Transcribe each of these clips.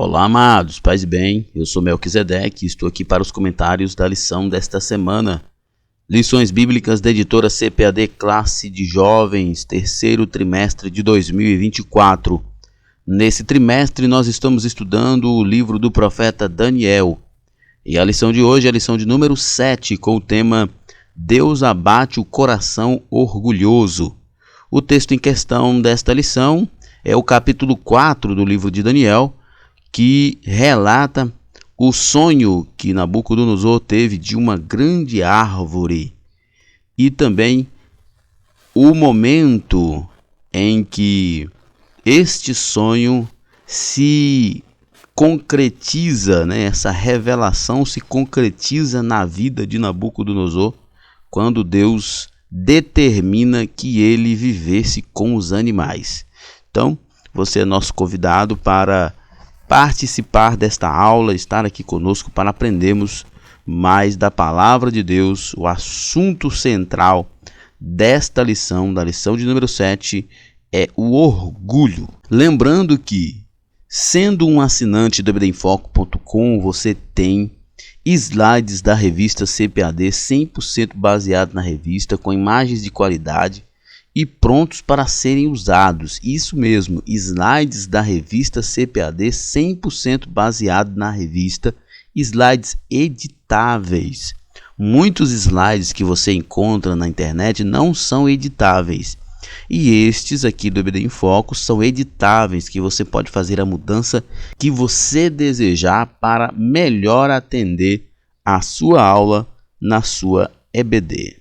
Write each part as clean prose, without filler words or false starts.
Olá, amados, paz e bem, eu sou Melquisedeque e estou aqui para os comentários da lição desta semana. Lições Bíblicas da editora CPAD Classe de Jovens, terceiro trimestre de 2024. Nesse trimestre nós estamos estudando o livro do profeta Daniel. E a lição de hoje é a lição de número 7, com o tema Deus abate o coração orgulhoso. O texto em questão desta lição é o capítulo 4 do livro de Daniel, que relata o sonho que Nabucodonosor teve de uma grande árvore e também o momento em que este sonho se concretiza, essa revelação se concretiza na vida de Nabucodonosor, quando Deus determina que ele vivesse com os animais. Então, você é nosso convidado para participar desta aula, estar aqui conosco para aprendermos mais da palavra de Deus. O assunto central desta lição, da lição de número 7, é o orgulho. Lembrando que, sendo um assinante do ebdenfoco.com, você tem slides da revista CPAD 100% baseado na revista, com imagens de qualidade e prontos para serem usados. Isso mesmo, slides da revista CPAD 100% baseado na revista, slides editáveis. Muitos slides que você encontra na internet não são editáveis. E estes aqui do EBD em Foco são editáveis, que você pode fazer a mudança que você desejar para melhor atender a sua aula na sua EBD.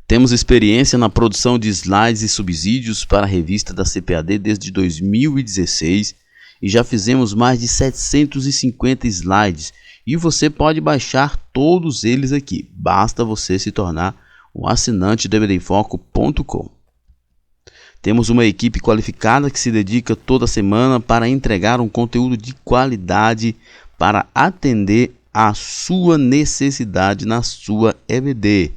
Temos experiência na produção de slides e subsídios para a revista da CPAD desde 2016 e já fizemos mais de 750 slides e você pode baixar todos eles aqui. Basta você se tornar um assinante do ebdenfoco.com. Temos uma equipe qualificada que se dedica toda semana para entregar um conteúdo de qualidade para atender a sua necessidade na sua EBD.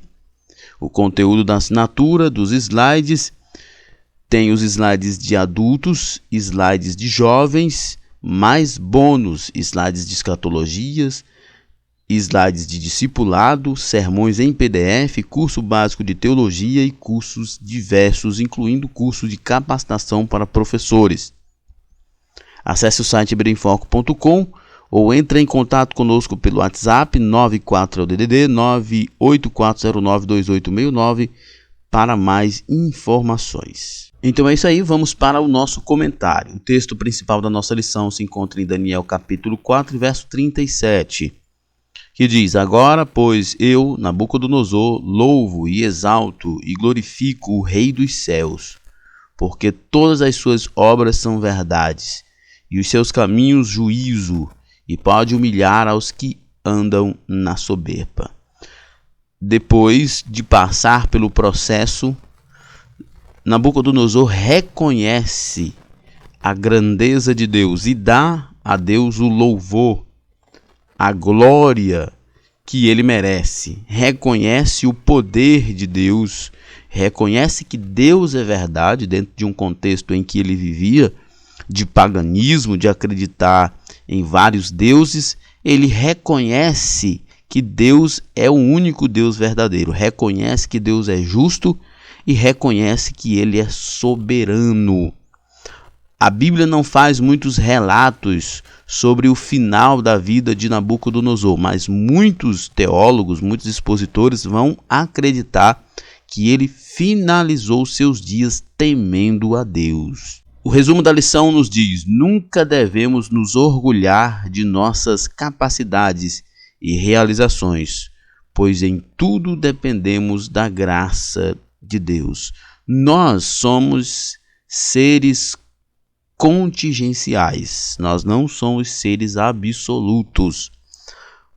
O conteúdo da assinatura dos slides tem os slides de adultos, slides de jovens, mais bônus, slides de escatologias, slides de discipulado, sermões em PDF, curso básico de teologia e cursos diversos, incluindo curso de capacitação para professores. Acesse o site ebdenfoco.com ou entre em contato conosco pelo WhatsApp 94DDD 984092869 para mais informações. Então é isso aí, vamos para o nosso comentário. O texto principal da nossa lição se encontra em Daniel capítulo 4, verso 37, que diz: Agora, pois, eu, Nabucodonosor, louvo e exalto e glorifico o Rei dos céus, porque todas as suas obras são verdades, e os seus caminhos juízo, e pode humilhar aos que andam na soberba. Depois de passar pelo processo, Nabucodonosor reconhece a grandeza de Deus e dá a Deus o louvor, a glória que ele merece. Reconhece o poder de Deus, reconhece que Deus é verdade dentro de um contexto em que ele vivia, de paganismo, de acreditar em vários deuses. Ele reconhece que Deus é o único Deus verdadeiro, reconhece que Deus é justo e reconhece que ele é soberano. A Bíblia não faz muitos relatos sobre o final da vida de Nabucodonosor, mas muitos teólogos, muitos expositores vão acreditar que ele finalizou seus dias temendo a Deus. O resumo da lição nos diz: nunca devemos nos orgulhar de nossas capacidades e realizações, pois em tudo dependemos da graça de Deus. Nós somos seres contingenciais, nós não somos seres absolutos.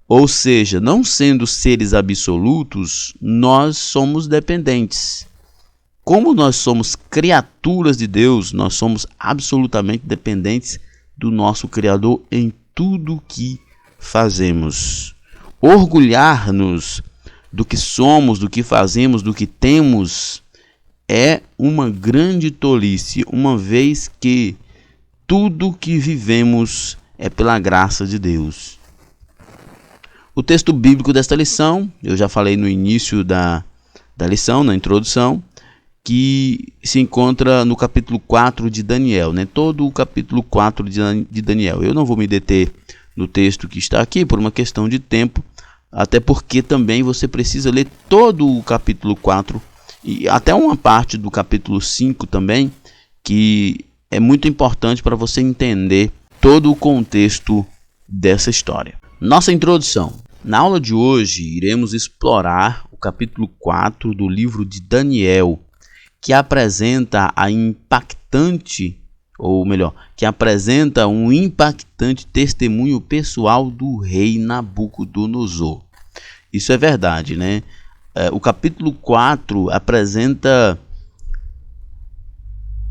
Ou seja, não sendo seres absolutos, nós somos dependentes. Como nós somos criaturas de Deus, nós somos absolutamente dependentes do nosso Criador em tudo que fazemos. Orgulhar-nos do que somos, do que fazemos, do que temos, é uma grande tolice, uma vez que tudo que vivemos é pela graça de Deus. O texto bíblico desta lição, eu já falei no início da lição, na introdução, que se encontra no capítulo 4 de Daniel, né? Todo o capítulo 4 de Daniel. Eu não vou me deter no texto que está aqui por uma questão de tempo, até porque também você precisa ler todo o capítulo 4 e até uma parte do capítulo 5 também, que é muito importante para você entender todo o contexto dessa história. Nossa introdução. Na aula de hoje, iremos explorar o capítulo 4 do livro de Daniel, que apresenta um impactante testemunho pessoal do rei Nabucodonosor. Isso é verdade, né? O capítulo 4 apresenta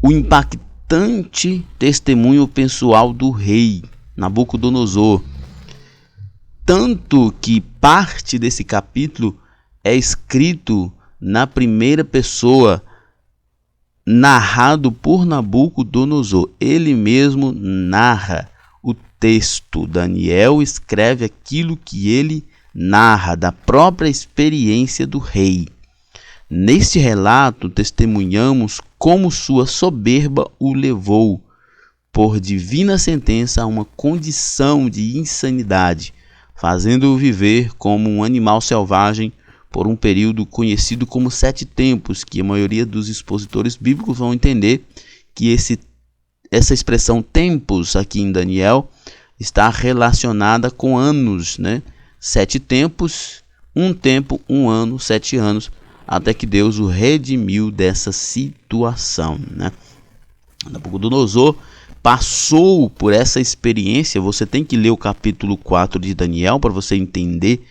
o impactante testemunho pessoal do rei Nabucodonosor. Tanto que parte desse capítulo é escrito na primeira pessoa, narrado por Nabucodonosor. Ele mesmo narra o texto. Daniel escreve aquilo que ele narra, da própria experiência do rei. Neste relato, testemunhamos como sua soberba o levou, por divina sentença, a uma condição de insanidade, fazendo-o viver como um animal selvagem por um período conhecido como 7 tempos, que a maioria dos expositores bíblicos vão entender que essa expressão tempos aqui em Daniel está relacionada com anos, né? 7 tempos, 1 tempo, 1 ano, 7 anos, até que Deus o redimiu dessa situação, né? Nabucodonosor passou por essa experiência. Você tem que ler o capítulo 4 de Daniel para você entender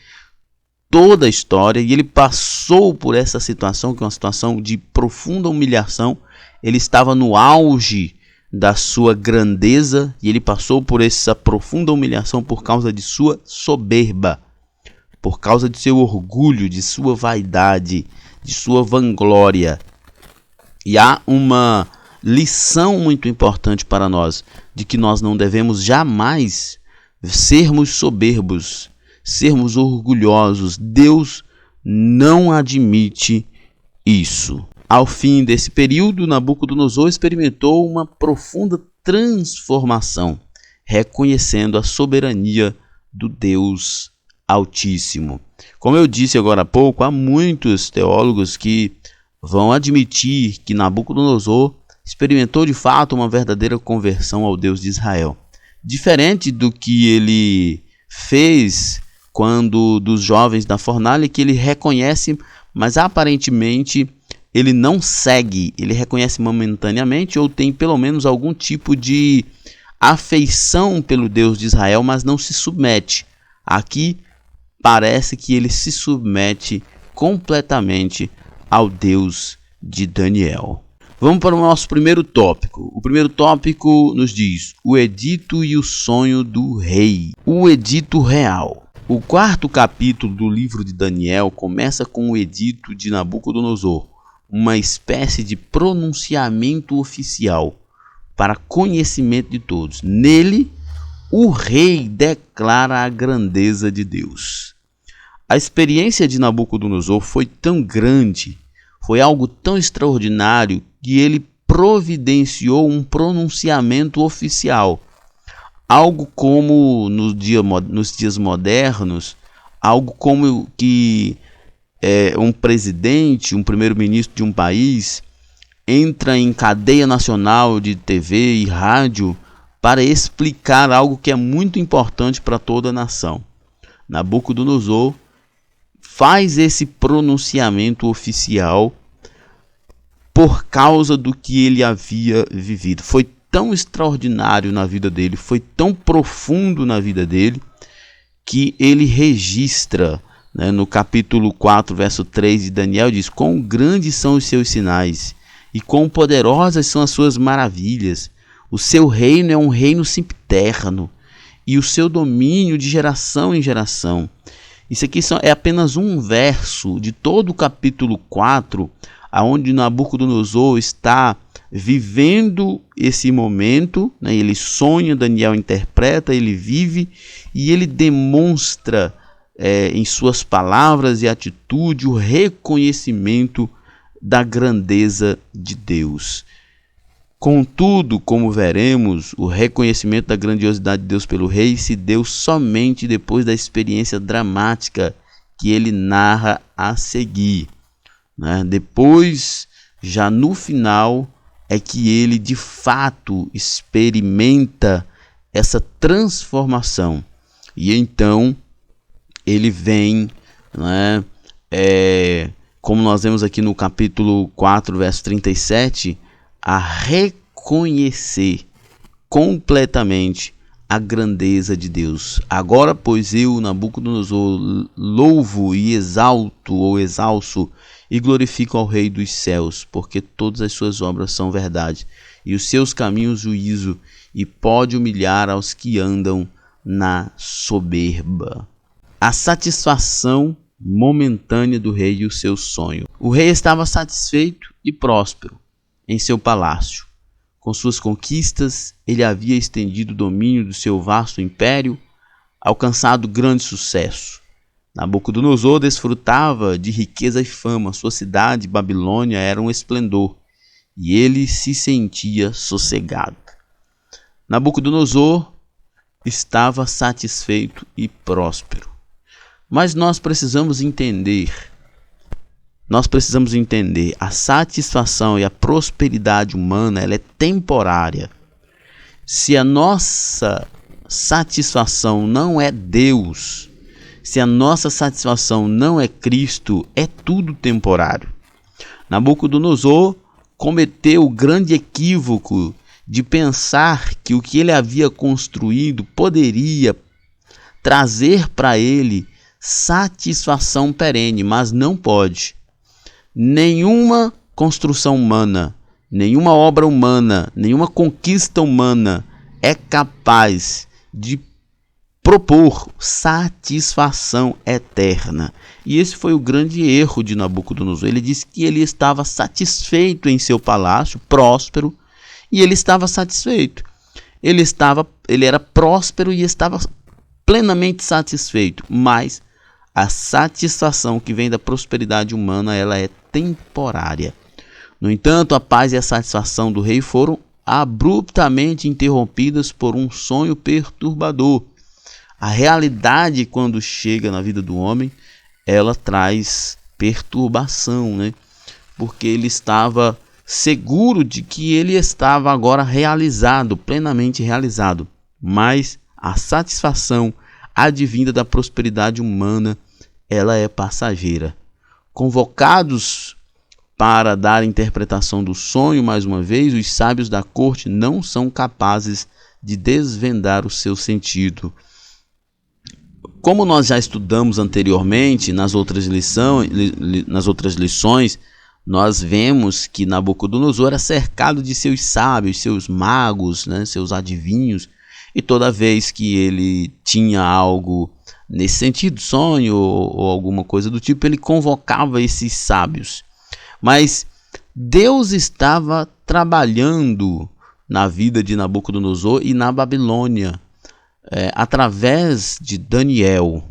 toda a história. E ele passou por essa situação, que é uma situação de profunda humilhação. Ele estava no auge da sua grandeza e ele passou por essa profunda humilhação por causa de sua soberba, por causa de seu orgulho, de sua vaidade, de sua vanglória. E há uma lição muito importante para nós, de que nós não devemos jamais sermos soberbos, sermos orgulhosos. Deus não admite isso. Ao fim desse período, Nabucodonosor experimentou uma profunda transformação, reconhecendo a soberania do Deus Altíssimo. Como eu disse agora há pouco, há muitos teólogos que vão admitir que Nabucodonosor experimentou de fato uma verdadeira conversão ao Deus de Israel. Diferente do que ele fez quando dos jovens da fornalha, que ele reconhece, mas aparentemente ele não segue, ele reconhece momentaneamente ou tem pelo menos algum tipo de afeição pelo Deus de Israel, mas não se submete. Aqui parece que ele se submete completamente ao Deus de Daniel. Vamos para o nosso primeiro tópico. O primeiro tópico nos diz: o edito e o sonho do rei. O edito real. O 4º capítulo do livro de Daniel começa com o edito de Nabucodonosor, uma espécie de pronunciamento oficial para conhecimento de todos. Nele, o rei declara a grandeza de Deus. A experiência de Nabucodonosor foi tão grande, foi algo tão extraordinário, que ele providenciou um pronunciamento oficial. Algo como nos dias modernos, algo como que um presidente, um primeiro-ministro de um país entra em cadeia nacional de TV e rádio para explicar algo que é muito importante para toda a nação. Nabucodonosor faz esse pronunciamento oficial por causa do que ele havia vivido. Foi tão extraordinário na vida dele, foi tão profundo na vida dele, que ele registra, né, no capítulo 4, verso 3 de Daniel, diz: quão grandes são os seus sinais e quão poderosas são as suas maravilhas. O seu reino é um reino sempiterno e o seu domínio de geração em geração. Isso aqui é apenas um verso de todo o capítulo 4, onde Nabucodonosor está vivendo esse momento, né? Ele sonha, Daniel interpreta, ele vive e ele demonstra em suas palavras e atitude o reconhecimento da grandeza de Deus. Contudo, como veremos, o reconhecimento da grandiosidade de Deus pelo rei se deu somente depois da experiência dramática que ele narra a seguir, né? Depois, já no final, é que ele de fato experimenta essa transformação. E então ele vem, né, como nós vemos aqui no capítulo 4, verso 37, a reconhecer completamente a grandeza de Deus. Agora, pois eu, Nabucodonosor, louvo e exalto ou exalço e glorifico ao Rei dos céus, porque todas as suas obras são verdade, e os seus caminhos juízo, e pode humilhar aos que andam na soberba. A satisfação momentânea do rei e o seu sonho. O rei estava satisfeito e próspero em seu palácio. Com suas conquistas, ele havia estendido o domínio do seu vasto império, alcançado grande sucesso. Nabucodonosor desfrutava de riqueza e fama, sua cidade, Babilônia, era um esplendor, e ele se sentia sossegado. Nabucodonosor estava satisfeito e próspero. Mas nós precisamos entender, a satisfação e a prosperidade humana, ela é temporária. Se a nossa satisfação não é Deus, se a nossa satisfação não é Cristo, é tudo temporário. Nabucodonosor cometeu o grande equívoco de pensar que o que ele havia construído poderia trazer para ele satisfação perene, mas não pode. Nenhuma construção humana, nenhuma obra humana, nenhuma conquista humana é capaz de propor satisfação eterna. E esse foi o grande erro de Nabucodonosor. Ele disse que ele estava satisfeito em seu palácio, próspero, e ele estava satisfeito. Ele era próspero e estava plenamente satisfeito, mas a satisfação que vem da prosperidade humana, ela é temporária. No entanto, a paz e a satisfação do rei foram abruptamente interrompidas por um sonho perturbador. A realidade, quando chega na vida do homem, ela traz perturbação, né? Porque ele estava seguro de que ele estava agora realizado, plenamente realizado. Mas a satisfação advinda da prosperidade humana, ela é passageira. Convocados para dar interpretação do sonho, mais uma vez, os sábios da corte não são capazes de desvendar o seu sentido. Como nós já estudamos anteriormente nas outras lições, nós vemos que Nabucodonosor era cercado de seus sábios, seus magos, né, seus adivinhos, e toda vez que ele tinha algo nesse sentido, sonho ou alguma coisa do tipo, ele convocava esses sábios. Mas Deus estava trabalhando na vida de Nabucodonosor e na Babilônia, através de Daniel.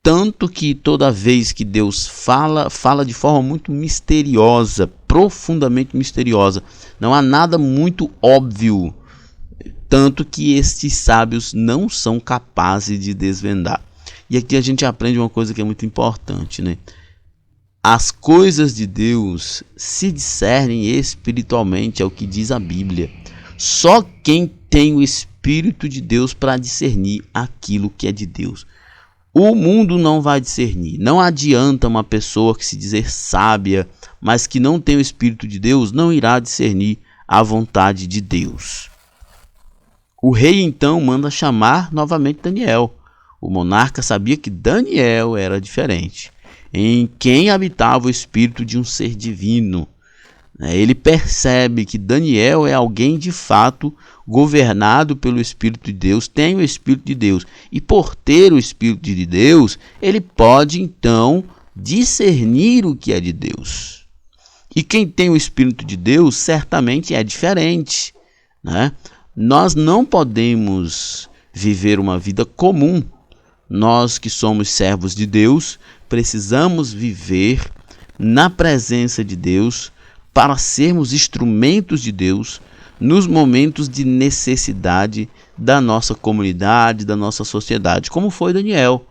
Tanto que toda vez que Deus fala de forma muito misteriosa, profundamente misteriosa. Não há nada muito óbvio. Tanto que estes sábios não são capazes de desvendar. E aqui a gente aprende uma coisa que é muito importante, né? As coisas de Deus se discernem espiritualmente, é o que diz a Bíblia. Só quem tem o Espírito de Deus para discernir aquilo que é de Deus. O mundo não vai discernir. Não adianta uma pessoa que se dizer sábia, mas que não tem o Espírito de Deus, não irá discernir a vontade de Deus. O rei então manda chamar novamente Daniel. O monarca sabia que Daniel era diferente, em quem habitava o espírito de um ser divino. Ele percebe que Daniel é alguém de fato governado pelo Espírito de Deus, tem o Espírito de Deus. E por ter o Espírito de Deus, ele pode então discernir o que é de Deus. E quem tem o Espírito de Deus certamente é diferente, né? Nós não podemos viver uma vida comum. Nós que somos servos de Deus, precisamos viver na presença de Deus para sermos instrumentos de Deus nos momentos de necessidade da nossa comunidade, da nossa sociedade, como foi Daniel.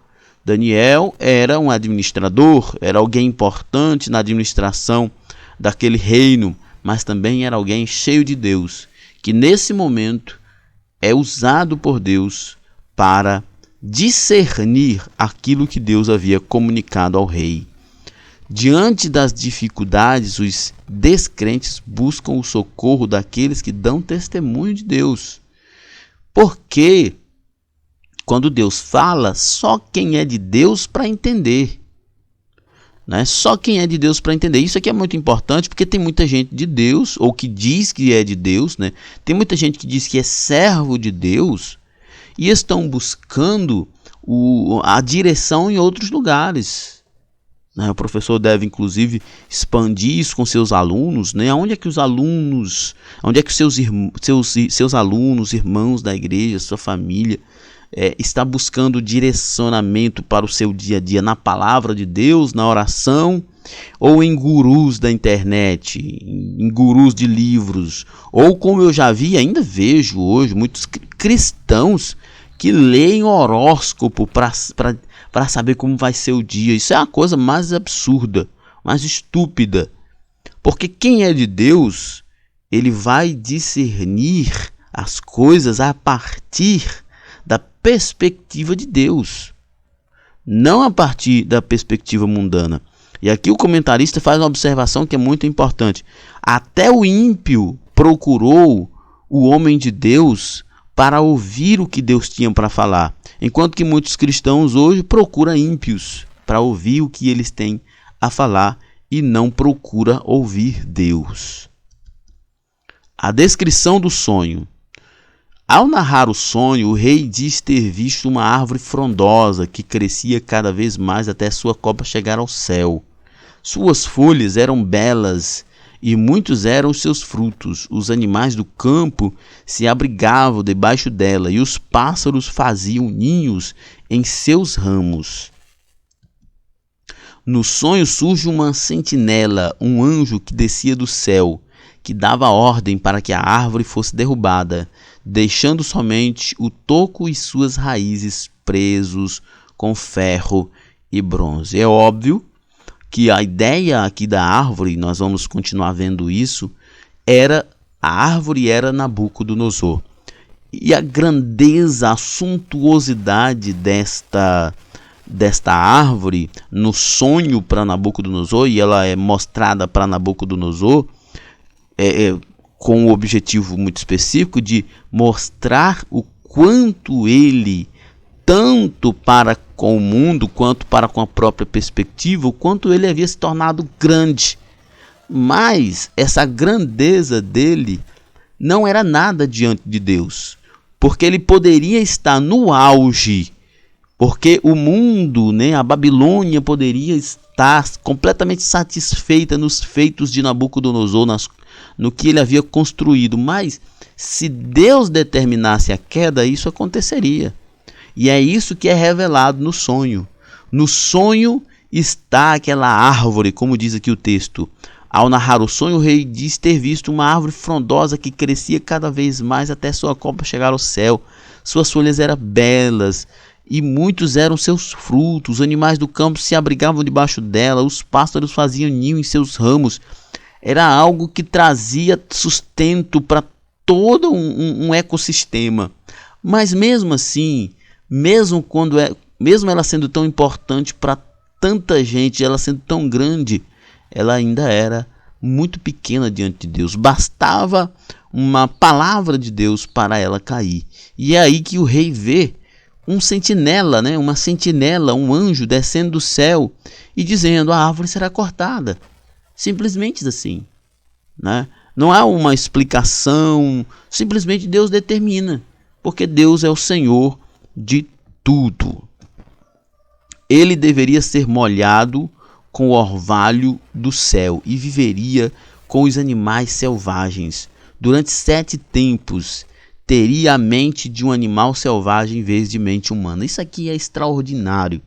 Daniel era um administrador, era alguém importante na administração daquele reino, mas também era alguém cheio de Deus, que nesse momento é usado por Deus para discernir aquilo que Deus havia comunicado ao rei. Diante das dificuldades, os descrentes buscam o socorro daqueles que dão testemunho de Deus. Porque quando Deus fala, só quem é de Deus para entender. Né? Só quem é de Deus para entender. Isso aqui é muito importante porque tem muita gente de Deus, ou que diz que é de Deus, né? Tem muita gente que diz que é servo de Deus e estão buscando a direção em outros lugares. O professor deve, inclusive, expandir isso com seus alunos, né? Onde é que os seus alunos, irmãos da igreja, sua família, está buscando direcionamento para o seu dia a dia na palavra de Deus, na oração, ou em gurus da internet, em gurus de livros, ou como eu já vi, ainda vejo hoje, muitos cristãos que leem horóscopo para saber como vai ser o dia. Isso é a coisa mais absurda, mais estúpida. Porque quem é de Deus, ele vai discernir as coisas a partir da perspectiva de Deus, não a partir da perspectiva mundana. E aqui o comentarista faz uma observação que é muito importante. Até o ímpio procurou o homem de Deus para ouvir o que Deus tinha para falar, enquanto que muitos cristãos hoje procuram ímpios para ouvir o que eles têm a falar e não procura ouvir Deus. A descrição do sonho. Ao narrar o sonho, o rei diz ter visto uma árvore frondosa que crescia cada vez mais até sua copa chegar ao céu. Suas folhas eram belas e muitos eram os seus frutos. Os animais do campo se abrigavam debaixo dela e os pássaros faziam ninhos em seus ramos. No sonho surge uma sentinela, um anjo que descia do céu, que dava ordem para que a árvore fosse derrubada, deixando somente o toco e suas raízes presos com ferro e bronze. É óbvio que a ideia aqui da árvore, nós vamos continuar vendo isso, a árvore era Nabucodonosor. E a grandeza, a suntuosidade desta árvore no sonho para Nabucodonosor, e ela é mostrada para Nabucodonosor com o objetivo muito específico de mostrar o quanto ele, tanto para com o mundo quanto para com a própria perspectiva, o quanto ele havia se tornado grande. Mas essa grandeza dele não era nada diante de Deus, porque ele poderia estar no auge, porque o mundo, a Babilônia poderia estar completamente satisfeita nos feitos de Nabucodonosor, no que ele havia construído, mas se Deus determinasse a queda, isso aconteceria. E é isso que é revelado no sonho. No sonho está aquela árvore, como diz aqui o texto. Ao narrar o sonho, o rei diz ter visto uma árvore frondosa que crescia cada vez mais até sua copa chegar ao céu. Suas folhas eram belas e muitos eram seus frutos. Os animais do campo se abrigavam debaixo dela, os pássaros faziam ninho em seus ramos. Era algo que trazia sustento para todo um ecossistema. Mas mesmo assim, mesmo ela sendo tão importante para tanta gente, ela sendo tão grande, ela ainda era muito pequena diante de Deus. Bastava uma palavra de Deus para ela cair. E é aí que o rei vê uma sentinela, um anjo descendo do céu e dizendo: a árvore será cortada. Simplesmente assim, Não há uma explicação, simplesmente Deus determina, porque Deus é o Senhor de tudo. Ele deveria ser molhado com o orvalho do céu e viveria com os animais selvagens. Durante 7 tempos teria a mente de um animal selvagem em vez de mente humana. Isso aqui é extraordinário.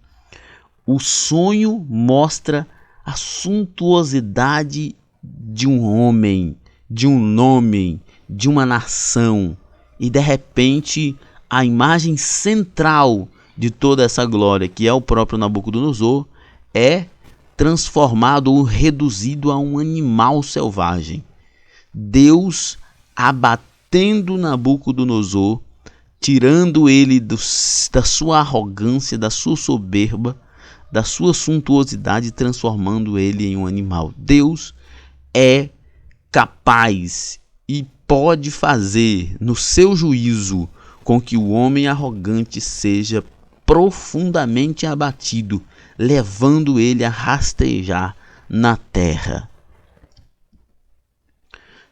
O sonho mostra a suntuosidade de um homem, de um nome, de uma nação. E de repente a imagem central de toda essa glória, que é o próprio Nabucodonosor, é transformado ou reduzido a um animal selvagem. Deus abatendo Nabucodonosor, tirando ele da sua arrogância, da sua soberba, da sua suntuosidade, transformando ele em um animal. Deus é capaz e pode fazer no seu juízo com que o homem arrogante seja profundamente abatido, levando ele a rastejar na terra.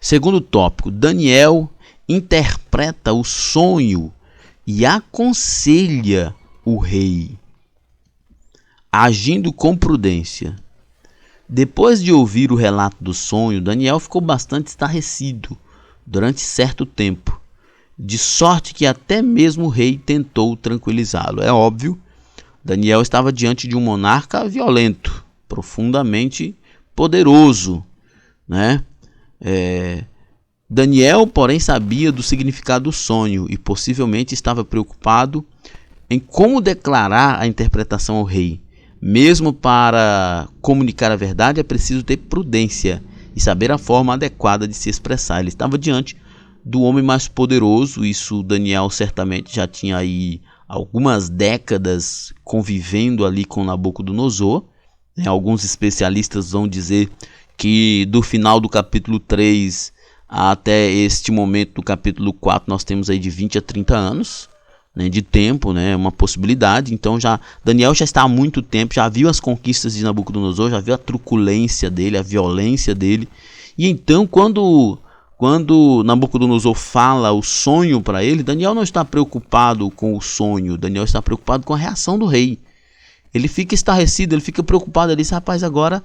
Segundo tópico, Daniel interpreta o sonho e aconselha o rei, agindo com prudência. Depois de ouvir o relato do sonho, Daniel ficou bastante estarrecido durante certo tempo, de sorte que até mesmo o rei tentou tranquilizá-lo. É óbvio, Daniel estava diante de um monarca violento, profundamente poderoso, né? Daniel, porém, sabia do significado do sonho e possivelmente estava preocupado em como declarar a interpretação ao rei. Mesmo para comunicar a verdade é preciso ter prudência e saber a forma adequada de se expressar. Ele estava diante do homem mais poderoso. Isso Daniel certamente já tinha aí algumas décadas convivendo ali com Nabucodonosor. Alguns especialistas vão dizer que do final do capítulo 3 até este momento do capítulo 4 nós temos aí de 20 a 30 anos, né, de tempo, né, uma possibilidade. Então Daniel já está há muito tempo, já viu as conquistas de Nabucodonosor, já viu a truculência dele, a violência dele. E então quando Nabucodonosor fala o sonho para ele, Daniel não está preocupado com o sonho, Daniel está preocupado com a reação do rei. Ele fica estarrecido, ele fica preocupado, ele diz: rapaz, agora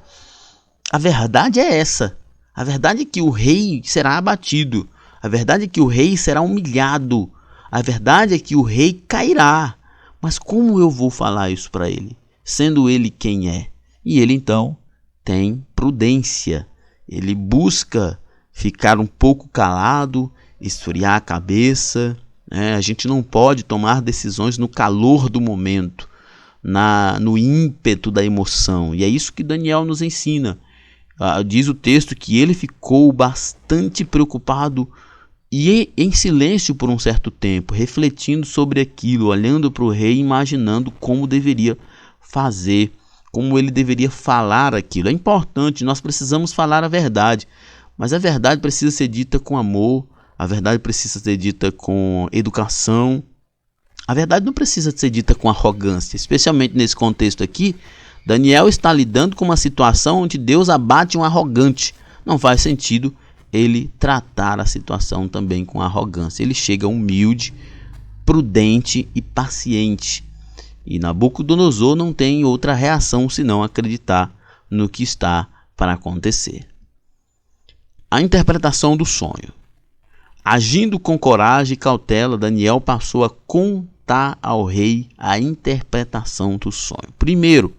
a verdade é essa. A verdade é que o rei será abatido. A verdade é que o rei será humilhado. A verdade é que o rei cairá. Mas como eu vou falar isso para ele, sendo ele quem é? E ele então tem prudência. Ele busca ficar um pouco calado, esfriar a cabeça, né? A gente não pode tomar decisões no calor do momento, no ímpeto da emoção. E é isso que Daniel nos ensina. Diz o texto que ele ficou bastante preocupado e em silêncio por um certo tempo, refletindo sobre aquilo, olhando para o rei, imaginando como deveria fazer, como ele deveria falar aquilo. É importante, nós precisamos falar a verdade, mas a verdade precisa ser dita com amor, a verdade precisa ser dita com educação, a verdade não precisa ser dita com arrogância. Especialmente nesse contexto aqui, Daniel está lidando com uma situação onde Deus abate um arrogante. Não faz sentido ele tratar a situação também com arrogância. Ele chega humilde, prudente e paciente. E Nabucodonosor não tem outra reação senão acreditar no que está para acontecer. A interpretação do sonho. Agindo com coragem e cautela, Daniel passou a contar ao rei a interpretação do sonho. Primeiro,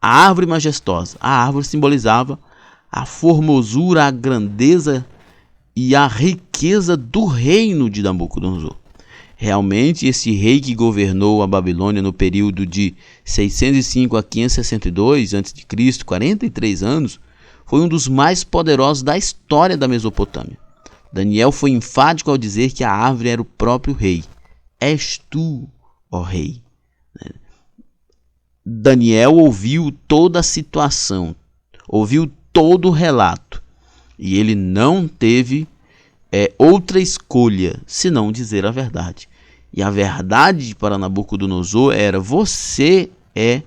a árvore majestosa. A árvore simbolizava a formosura, a grandeza e a riqueza do reino de Nabucodonosor. Realmente, esse rei que governou a Babilônia no período de 605 a 562 a.C., 43 anos, foi um dos mais poderosos da história da Mesopotâmia. Daniel foi enfático ao dizer que a árvore era o próprio rei. És tu, ó rei. Daniel ouviu toda a situação, ouviu todo o relato, e ele não teve outra escolha senão dizer a verdade. E a verdade para Nabucodonosor era: você é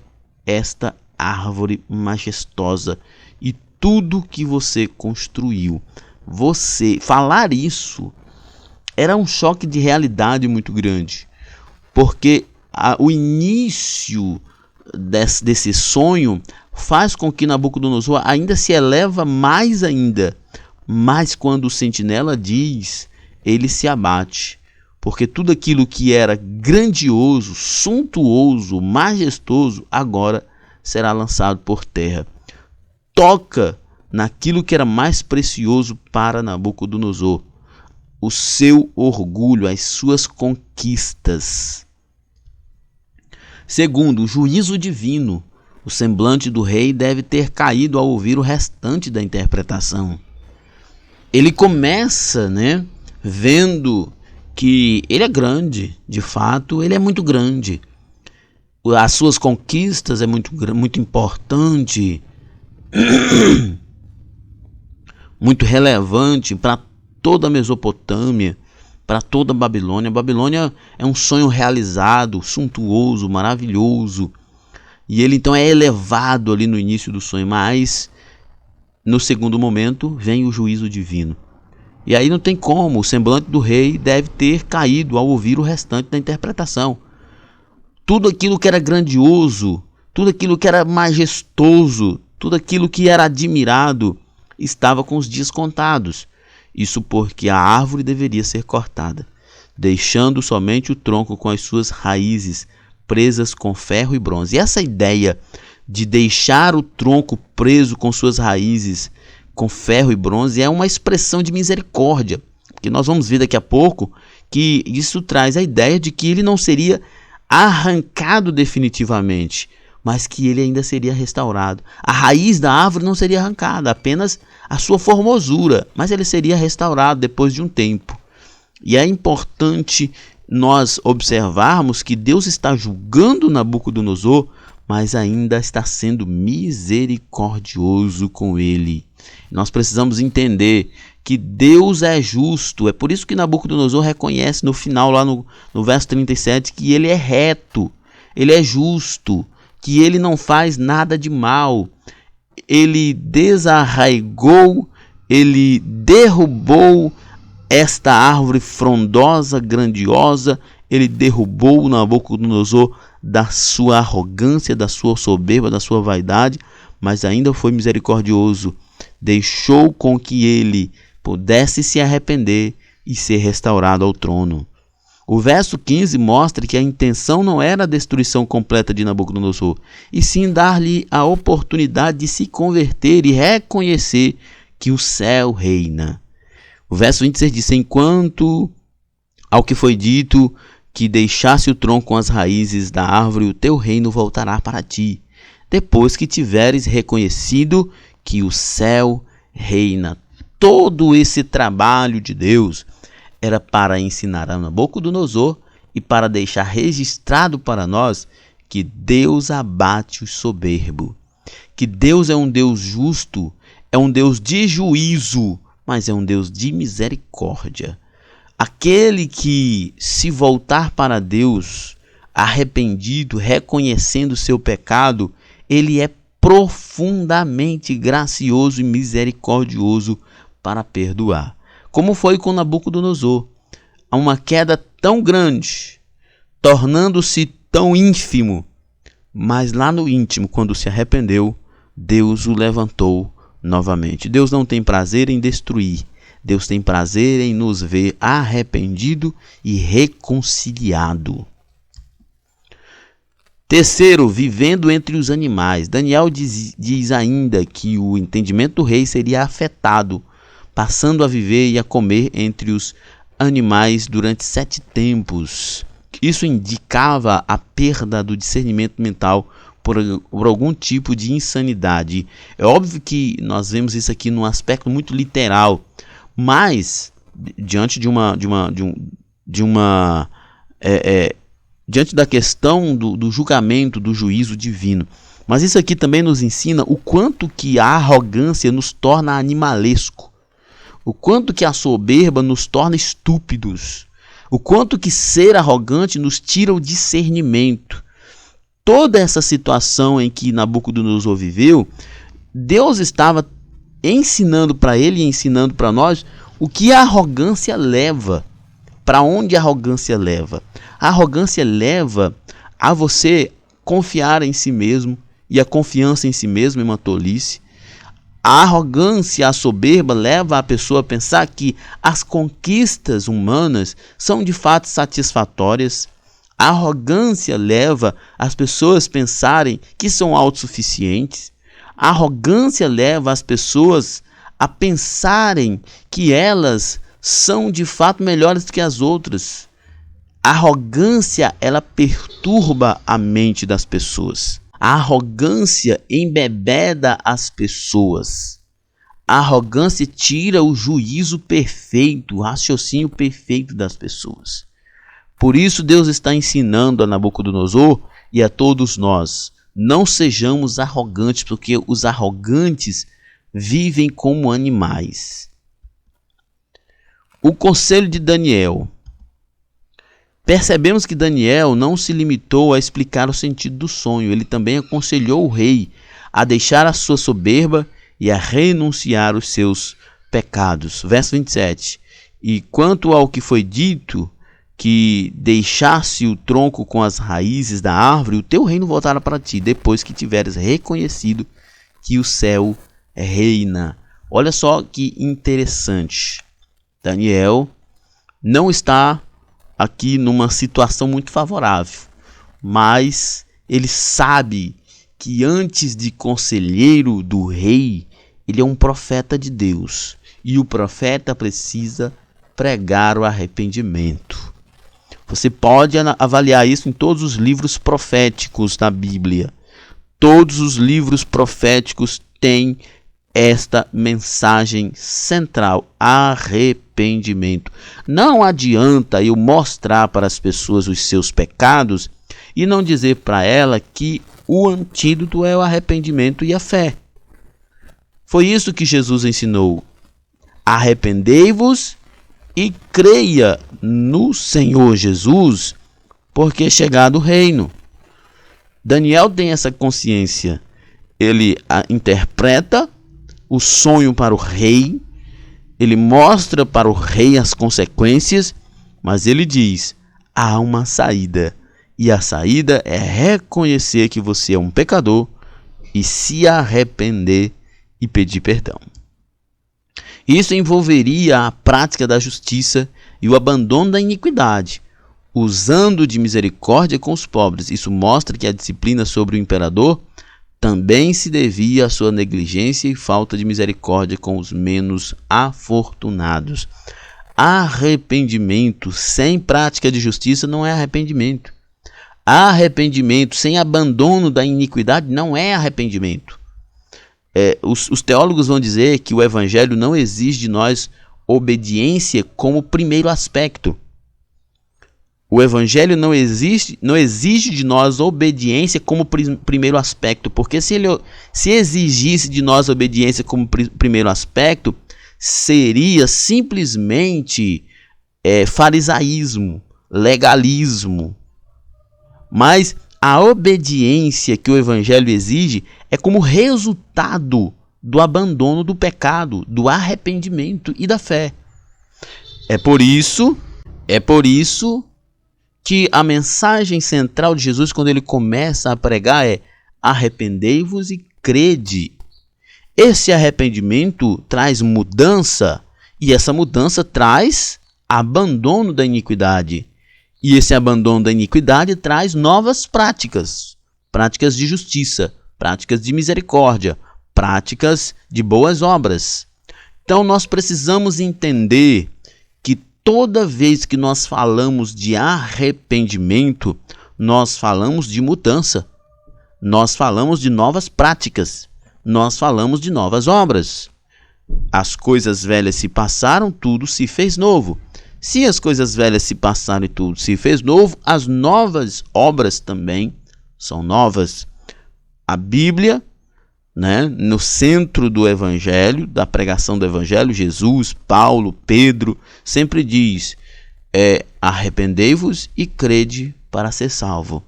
esta árvore majestosa e tudo que você construiu. Falar isso era um choque de realidade muito grande, porque o início desse sonho faz com que Nabucodonosor ainda se eleva mais ainda. Mas quando o sentinela diz, ele se abate, porque tudo aquilo que era grandioso, suntuoso, majestoso, agora será lançado por terra. Toca naquilo que era mais precioso para Nabucodonosor, o seu orgulho, as suas conquistas. Segundo, o juízo divino. O semblante do rei deve ter caído ao ouvir o restante da interpretação. Ele começa, vendo que ele é grande, de fato, ele é muito grande. As suas conquistas é muito importante, muito relevante para toda a Mesopotâmia, para toda a Babilônia. A Babilônia é um sonho realizado, suntuoso, maravilhoso. E ele então é elevado ali no início do sonho, mas no segundo momento vem o juízo divino. E aí não tem como, o semblante do rei deve ter caído ao ouvir o restante da interpretação. Tudo aquilo que era grandioso, tudo aquilo que era majestoso, tudo aquilo que era admirado, estava com os dias contados. Isso porque a árvore deveria ser cortada, deixando somente o tronco com as suas raízes presas com ferro e bronze. E essa ideia de deixar o tronco preso com suas raízes com ferro e bronze é uma expressão de misericórdia, porque nós vamos ver daqui a pouco que isso traz a ideia de que ele não seria arrancado definitivamente, mas que ele ainda seria restaurado. A raiz da árvore não seria arrancada, apenas a sua formosura, mas ele seria restaurado depois de um tempo. E é importante nós observarmos que Deus está julgando Nabucodonosor, mas ainda está sendo misericordioso com ele. Nós precisamos entender que Deus é justo. É por isso que Nabucodonosor reconhece no final, lá no verso 37, que ele é reto, ele é justo, que ele não faz nada de mal. Ele desarraigou, ele derrubou esta árvore frondosa, grandiosa. Ele derrubou Nabucodonosor da sua arrogância, da sua soberba, da sua vaidade, mas ainda foi misericordioso. Deixou com que ele pudesse se arrepender e ser restaurado ao trono. O verso 15 mostra que a intenção não era a destruição completa de Nabucodonosor, e sim dar-lhe a oportunidade de se converter e reconhecer que o céu reina. O verso 26 diz: enquanto ao que foi dito, que deixasse o tronco com as raízes da árvore, o teu reino voltará para ti, depois que tiveres reconhecido que o céu reina. Todo esse trabalho de Deus era para ensinar a Nabucodonosor e para deixar registrado para nós que Deus abate o soberbo, que Deus é um Deus justo, é um Deus de juízo, mas é um Deus de misericórdia. Aquele que se voltar para Deus, arrependido, reconhecendo seu pecado, ele é profundamente gracioso e misericordioso para perdoar. Como foi com Nabucodonosor, a uma queda tão grande, tornando-se tão ínfimo, mas lá no íntimo, quando se arrependeu, Deus o levantou novamente. Deus não tem prazer em destruir, Deus tem prazer em nos ver arrependido e reconciliado. Terceiro, vivendo entre os animais. Daniel diz ainda que o entendimento do rei seria afetado, passando a viver e a comer entre os animais durante 7 tempos. Isso indicava a perda do discernimento mental por algum tipo de insanidade. É óbvio que nós vemos isso aqui num aspecto muito literal, mas diante diante da questão do julgamento, do juízo divino. Mas isso aqui também nos ensina o quanto que a arrogância nos torna animalesco, o quanto que a soberba nos torna estúpidos, o quanto que ser arrogante nos tira o discernimento. Toda essa situação em que Nabucodonosor viveu, Deus estava ensinando para ele e ensinando para nós o que a arrogância leva. Para onde a arrogância leva? A arrogância leva a você confiar em si mesmo e a confiança em si mesmo é uma tolice. A arrogância, a soberba leva a pessoa a pensar que as conquistas humanas são de fato satisfatórias. A arrogância leva as pessoas a pensarem que são autossuficientes. A arrogância leva as pessoas a pensarem que elas são de fato melhores que as outras. A arrogância, ela perturba a mente das pessoas. A arrogância embebeda as pessoas. A arrogância tira o juízo perfeito, o raciocínio perfeito das pessoas. Por isso Deus está ensinando a Nabucodonosor e a todos nós: não sejamos arrogantes, porque os arrogantes vivem como animais. O conselho de Daniel. Percebemos que Daniel não se limitou a explicar o sentido do sonho, ele também aconselhou o rei a deixar a sua soberba e a renunciar os seus pecados. Verso 27. E quanto ao que foi dito, que deixasse o tronco com as raízes da árvore, o teu reino voltará para ti, depois que tiveres reconhecido que o céu reina. Olha só que interessante. Daniel não está aqui numa situação muito favorável, mas ele sabe que antes de conselheiro do rei, ele é um profeta de Deus, e o profeta precisa pregar o arrependimento. Você pode avaliar isso em todos os livros proféticos da Bíblia. Todos os livros proféticos têm esta mensagem central: arrependimento. Não adianta eu mostrar para as pessoas os seus pecados e não dizer para ela que o antídoto é o arrependimento e a fé. Foi isso que Jesus ensinou: arrependei-vos e creia no Senhor Jesus, porque é chegado o reino. Daniel tem essa consciência. Ele interpreta o sonho para o rei, ele mostra para o rei as consequências, mas ele diz: há uma saída, e a saída é reconhecer que você é um pecador e se arrepender e pedir perdão. Isso envolveria a prática da justiça e o abandono da iniquidade, usando de misericórdia com os pobres. Isso mostra que a disciplina sobre o imperador também se devia à sua negligência e falta de misericórdia com os menos afortunados. Arrependimento sem prática de justiça não é arrependimento. Arrependimento sem abandono da iniquidade não é arrependimento. Os teólogos vão dizer que o evangelho não exige de nós obediência como primeiro aspecto. O evangelho não exige de nós obediência como primeiro aspecto, porque se exigisse de nós obediência como primeiro aspecto, seria simplesmente farisaísmo, legalismo. Mas a obediência que o evangelho exige é como resultado do abandono do pecado, do arrependimento e da fé. É por isso que a mensagem central de Jesus, quando ele começa a pregar, é: arrependei-vos e crede. Esse arrependimento traz mudança, e essa mudança traz abandono da iniquidade. E esse abandono da iniquidade traz novas práticas, práticas de justiça, práticas de misericórdia, práticas de boas obras. Então nós precisamos entender que toda vez que nós falamos de arrependimento, nós falamos de mudança, nós falamos de novas práticas, nós falamos de novas obras. As coisas velhas se passaram, tudo se fez novo. Se as coisas velhas se passaram e tudo se fez novo, as novas obras também são novas. A Bíblia, no centro do evangelho, da pregação do evangelho, Jesus, Paulo, Pedro, sempre diz: arrependei-vos e crede para ser salvo.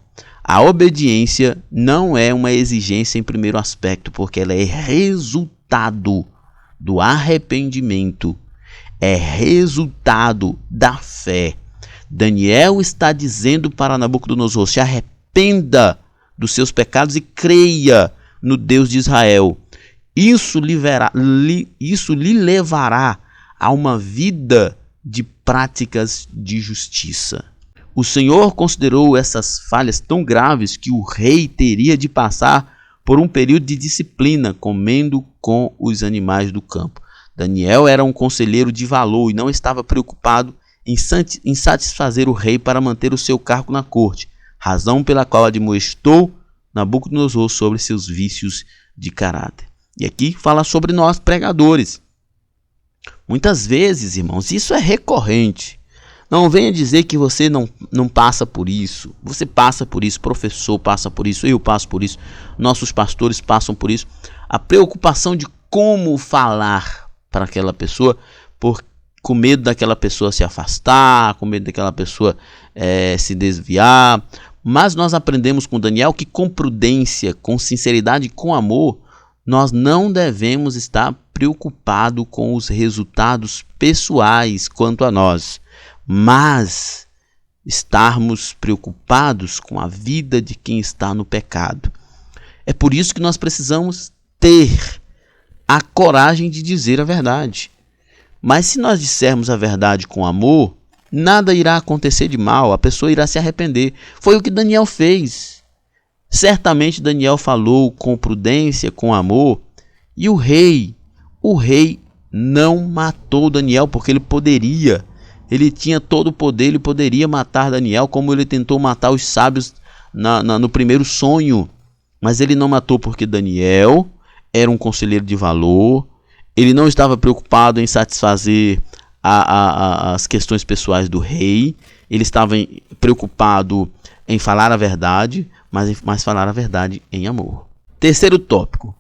A obediência não é uma exigência em primeiro aspecto, porque ela é resultado do arrependimento, é resultado da fé. Daniel está dizendo para Nabucodonosor: se arrependa dos seus pecados e creia no Deus de Israel. Isso lhe levará a uma vida de práticas de justiça. O Senhor considerou essas falhas tão graves que o rei teria de passar por um período de disciplina, comendo com os animais do campo. Daniel era um conselheiro de valor e não estava preocupado em satisfazer o rei para manter o seu cargo na corte, razão pela qual admoestou Nabucodonosor sobre seus vícios de caráter. E aqui fala sobre nós pregadores. Muitas vezes, irmãos, isso é recorrente. Não venha dizer que você não passa por isso. Você passa por isso, professor passa por isso, eu passo por isso, nossos pastores passam por isso. A preocupação de como falar para aquela pessoa, com medo daquela pessoa se afastar, com medo daquela pessoa se desviar. Mas nós aprendemos com Daniel que com prudência, com sinceridade e com amor, nós não devemos estar preocupados com os resultados pessoais quanto a nós, mas estarmos preocupados com a vida de quem está no pecado. É por isso que nós precisamos ter a coragem de dizer a verdade. Mas se nós dissermos a verdade com amor, nada irá acontecer de mal, a pessoa irá se arrepender. Foi o que Daniel fez. Certamente Daniel falou com prudência, com amor, e o rei não matou Daniel, porque ele tinha todo o poder, ele poderia matar Daniel, como ele tentou matar os sábios no primeiro sonho. Mas ele não matou porque Daniel era um conselheiro de valor, ele não estava preocupado em satisfazer as questões pessoais do rei, ele estava preocupado em falar a verdade, mas falar a verdade em amor. Terceiro tópico,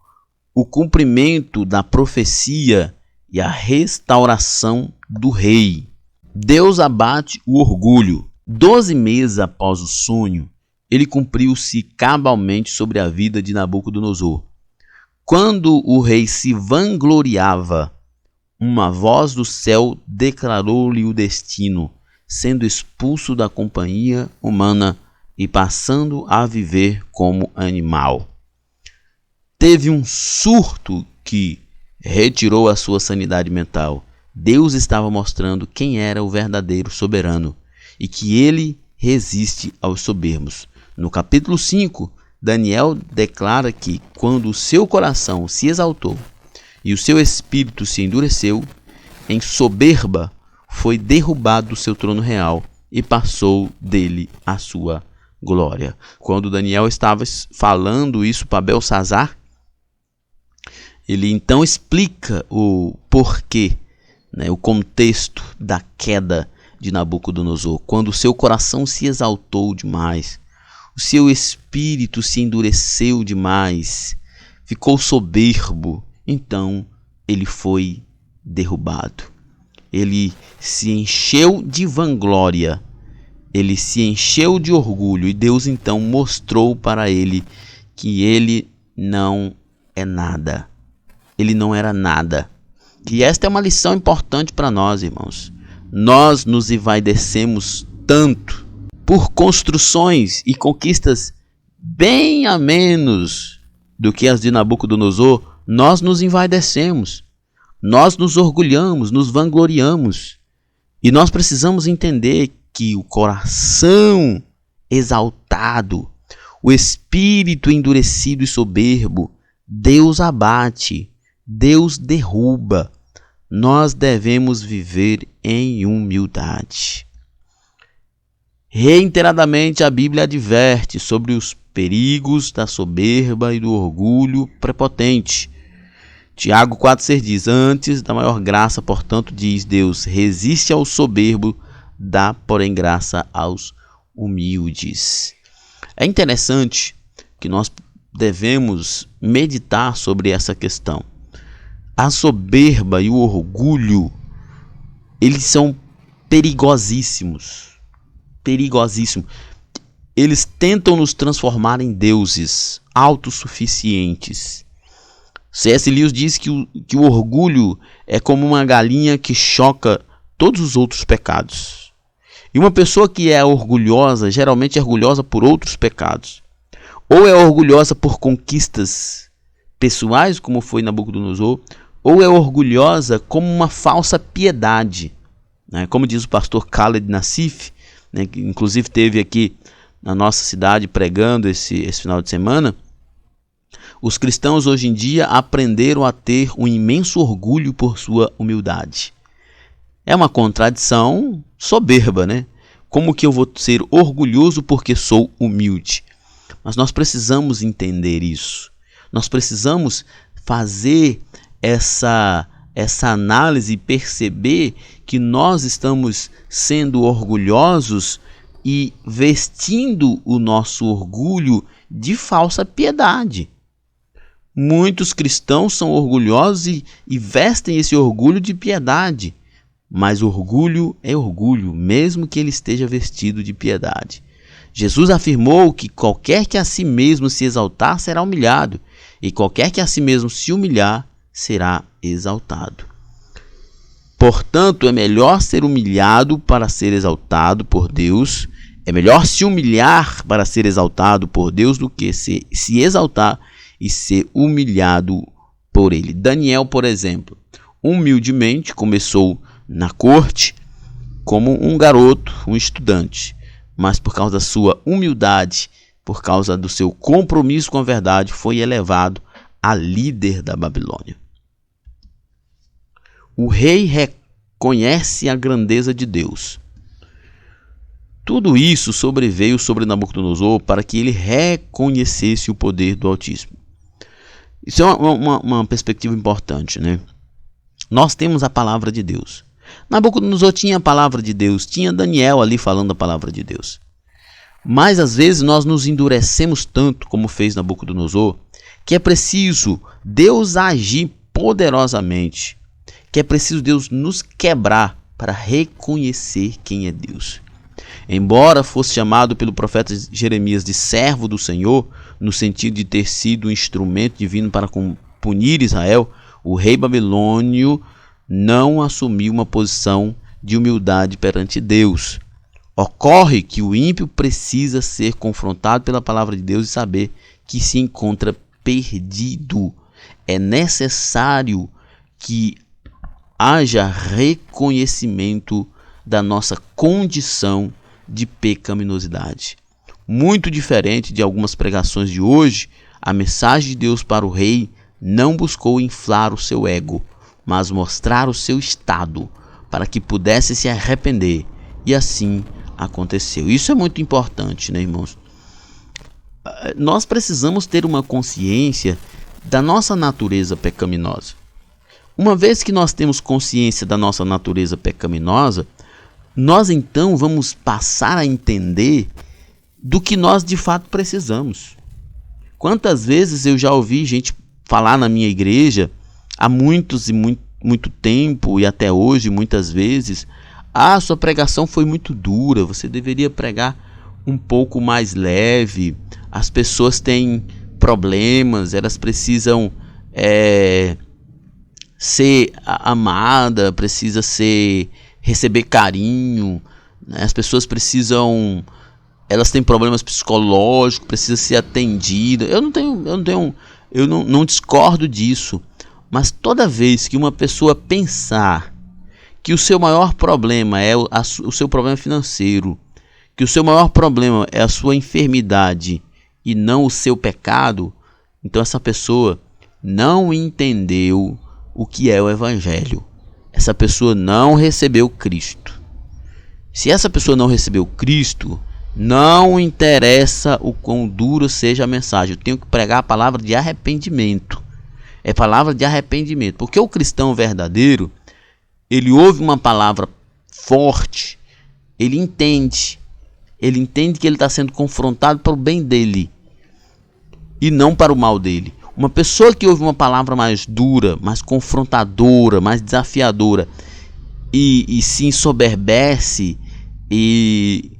o cumprimento da profecia e a restauração do rei. Deus abate o orgulho. 12 meses após o sonho, ele cumpriu-se cabalmente sobre a vida de Nabucodonosor. Quando o rei se vangloriava, uma voz do céu declarou-lhe o destino, sendo expulso da companhia humana e passando a viver como animal. Teve um surto que retirou a sua sanidade mental. Deus estava mostrando quem era o verdadeiro soberano e que ele resiste aos soberbos. No capítulo 5, Daniel declara que quando o seu coração se exaltou e o seu espírito se endureceu, em soberba foi derrubado do seu trono real e passou dele a sua glória. Quando Daniel estava falando isso para Belsazar, ele então explica o porquê, o contexto da queda de Nabucodonosor. Quando o seu coração se exaltou demais, o seu espírito se endureceu demais, ficou soberbo, então ele foi derrubado. Ele se encheu de vanglória, ele se encheu de orgulho, e Deus então mostrou para ele que ele não é nada. Ele não era nada. E esta é uma lição importante para nós, irmãos. Nós nos envaidecemos tanto por construções e conquistas bem a menos do que as de Nabucodonosor. Nós nos envaidecemos, nós nos orgulhamos, nos vangloriamos. E nós precisamos entender que o coração exaltado, o espírito endurecido e soberbo, Deus abate, Deus derruba. Nós devemos viver em humildade. Reiteradamente a Bíblia adverte sobre os perigos da soberba e do orgulho prepotente. Tiago 4,6 diz: antes da maior graça, portanto, diz Deus, resiste ao soberbo, dá, porém, graça aos humildes. É interessante que nós devemos meditar sobre essa questão. A soberba e o orgulho, eles são perigosíssimos. Eles tentam nos transformar em deuses autossuficientes. C.S. Lewis diz que o orgulho é como uma galinha que choca todos os outros pecados. E uma pessoa que é orgulhosa, geralmente é orgulhosa por outros pecados. Ou é orgulhosa por conquistas pessoais, como foi Nabucodonosor, ou é orgulhosa como uma falsa piedade, né? Como diz o pastor Khaled Nassif, né, que inclusive esteve aqui na nossa cidade pregando esse final de semana. Os cristãos hoje em dia aprenderam a ter um imenso orgulho por sua humildade. É uma contradição soberba, né? Como que eu vou ser orgulhoso porque sou humilde? Mas nós precisamos entender isso. Nós precisamos fazer essa análise e perceber que nós estamos sendo orgulhosos e vestindo o nosso orgulho de falsa piedade. Muitos cristãos são orgulhosos e vestem esse orgulho de piedade. Mas orgulho é orgulho, mesmo que ele esteja vestido de piedade. Jesus afirmou que qualquer que a si mesmo se exaltar será humilhado, e qualquer que a si mesmo se humilhar será exaltado. Portanto, é melhor ser humilhado para ser exaltado por Deus. É melhor se humilhar para ser exaltado por Deus do que se exaltar e ser humilhado por Ele. Daniel, por exemplo, humildemente começou na corte como um garoto, um estudante, mas por causa da sua humildade, por causa do seu compromisso com a verdade, foi elevado a líder da Babilônia. O rei reconhece a grandeza de Deus. Tudo isso sobreveio sobre Nabucodonosor para que ele reconhecesse o poder do Altíssimo. Isso é uma perspectiva importante, né? Nós temos a palavra de Deus. Nabucodonosor tinha a palavra de Deus, tinha Daniel ali falando a palavra de Deus. Mas às vezes nós nos endurecemos tanto, como fez Nabucodonosor, que é preciso Deus agir poderosamente, que é preciso Deus nos quebrar para reconhecer quem é Deus. Embora fosse chamado pelo profeta Jeremias de servo do Senhor, no sentido de ter sido um instrumento divino para punir Israel, o rei babilônio não assumiu uma posição de humildade perante Deus. Ocorre que o ímpio precisa ser confrontado pela palavra de Deus e saber que se encontra perdido. É necessário que haja reconhecimento da nossa condição de pecaminosidade. Muito diferente de algumas pregações de hoje, a mensagem de Deus para o rei não buscou inflar o seu ego, mas mostrar o seu estado, para que pudesse se arrepender. E assim aconteceu. Isso é muito importante, né, irmãos? Nós precisamos ter uma consciência da nossa natureza pecaminosa. Uma vez que nós temos consciência da nossa natureza pecaminosa, nós então vamos passar a entender do que nós de fato precisamos. Quantas vezes eu já ouvi gente falar na minha igreja, há muito tempo e até hoje, muitas vezes, sua pregação foi muito dura, você deveria pregar um pouco mais leve, as pessoas têm problemas, elas precisam ser amada, precisa receber carinho, né? As pessoas elas têm problemas psicológicos, precisa ser atendida. Eu não discordo disso, mas toda vez que uma pessoa pensar que o seu maior problema é o seu problema financeiro, que o seu maior problema é a sua enfermidade e não o seu pecado, então essa pessoa não entendeu o que é o Evangelho. Essa pessoa não recebeu Cristo. Se essa pessoa não recebeu Cristo, não interessa o quão duro seja a mensagem. Eu tenho que pregar a palavra de arrependimento. É palavra de arrependimento. Porque o cristão verdadeiro, ele ouve uma palavra forte, ele entende que ele está sendo confrontado para o bem dele e não para o mal dele. Uma pessoa que ouve uma palavra mais dura, mais confrontadora, mais desafiadora e se ensoberbece e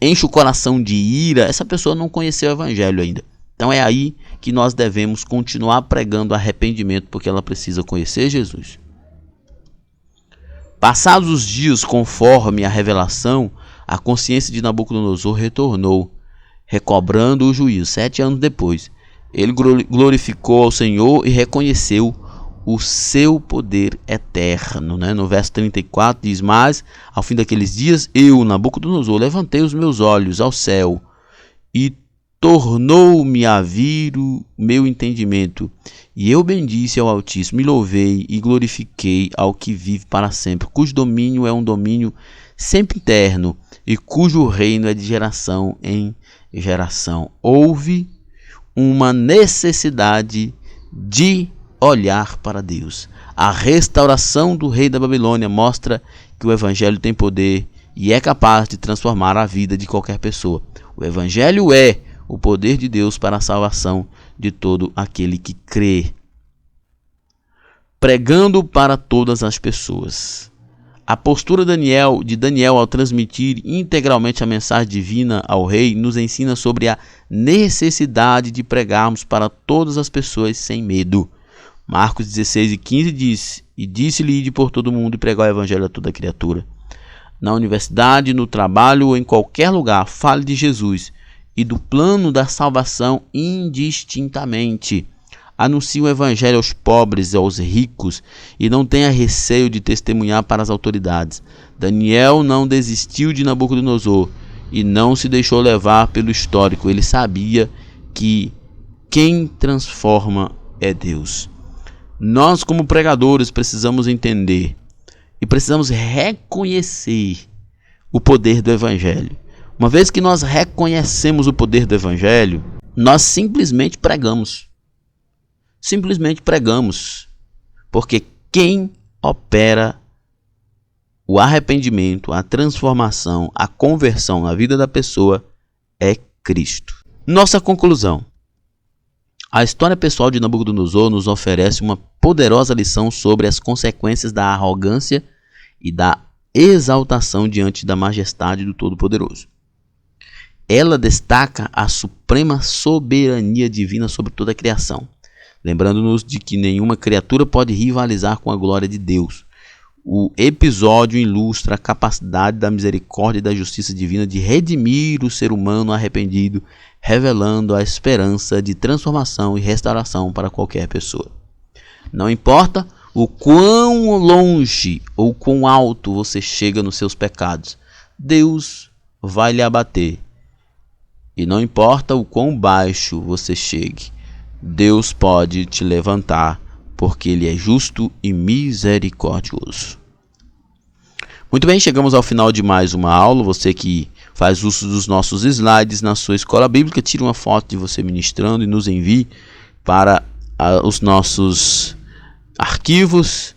enche o coração de ira, essa pessoa não conheceu o Evangelho ainda. Então é aí que nós devemos continuar pregando arrependimento, porque ela precisa conhecer Jesus. Passados os dias, conforme a revelação, a consciência de Nabucodonosor retornou, recobrando o juízo. 7 anos depois, Ele glorificou ao Senhor e reconheceu o seu poder eterno, né? No verso 34 diz: mas ao fim daqueles dias eu, Nabucodonosor, levantei os meus olhos ao céu e tornou-me a vir o meu entendimento, e eu bendisse ao Altíssimo, e louvei e glorifiquei ao que vive para sempre, cujo domínio é um domínio sempre eterno e cujo reino é de geração em geração. Houve uma necessidade de olhar para Deus. A restauração do rei da Babilônia mostra que o evangelho tem poder e é capaz de transformar a vida de qualquer pessoa. O evangelho é o poder de Deus para a salvação de todo aquele que crê. Pregando para todas as pessoas. A postura de Daniel ao transmitir integralmente a mensagem divina ao rei nos ensina sobre a necessidade de pregarmos para todas as pessoas sem medo. Marcos 16:15 diz: e disse-lhe: ide por todo mundo e pregar o evangelho a toda criatura. Na universidade, no trabalho ou em qualquer lugar, fale de Jesus e do plano da salvação indistintamente. Anuncie o evangelho aos pobres e aos ricos e não tenha receio de testemunhar para as autoridades. Daniel não desistiu de Nabucodonosor e não se deixou levar pelo histórico. Ele sabia que quem transforma é Deus. Nós, como pregadores, precisamos entender e precisamos reconhecer o poder do evangelho. Uma vez que nós reconhecemos o poder do evangelho, nós simplesmente pregamos. Simplesmente pregamos. Porque quem opera o arrependimento, a transformação, a conversão na vida da pessoa é Cristo. Nossa conclusão. A história pessoal de Nabucodonosor nos oferece uma poderosa lição sobre as consequências da arrogância e da exaltação diante da majestade do Todo-Poderoso. Ela destaca a suprema soberania divina sobre toda a criação, lembrando-nos de que nenhuma criatura pode rivalizar com a glória de Deus. O episódio ilustra a capacidade da misericórdia e da justiça divina de redimir o ser humano arrependido, revelando a esperança de transformação e restauração para qualquer pessoa. Não importa o quão longe ou quão alto você chega nos seus pecados, Deus vai lhe abater. E não importa o quão baixo você chegue, Deus pode te levantar, porque Ele é justo e misericordioso. Muito bem, chegamos ao final de mais uma aula. Você que faz uso dos nossos slides na sua escola bíblica, tire uma foto de você ministrando e nos envie para os nossos arquivos.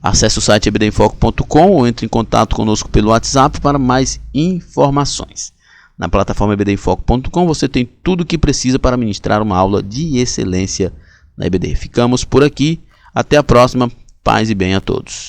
Acesse o site ebdemfoco.com ou entre em contato conosco pelo WhatsApp para mais informações. Na plataforma ebdemfoco.com você tem tudo o que precisa para ministrar uma aula de excelência na EBD. Ficamos por aqui. Até a próxima. Paz e bem a todos.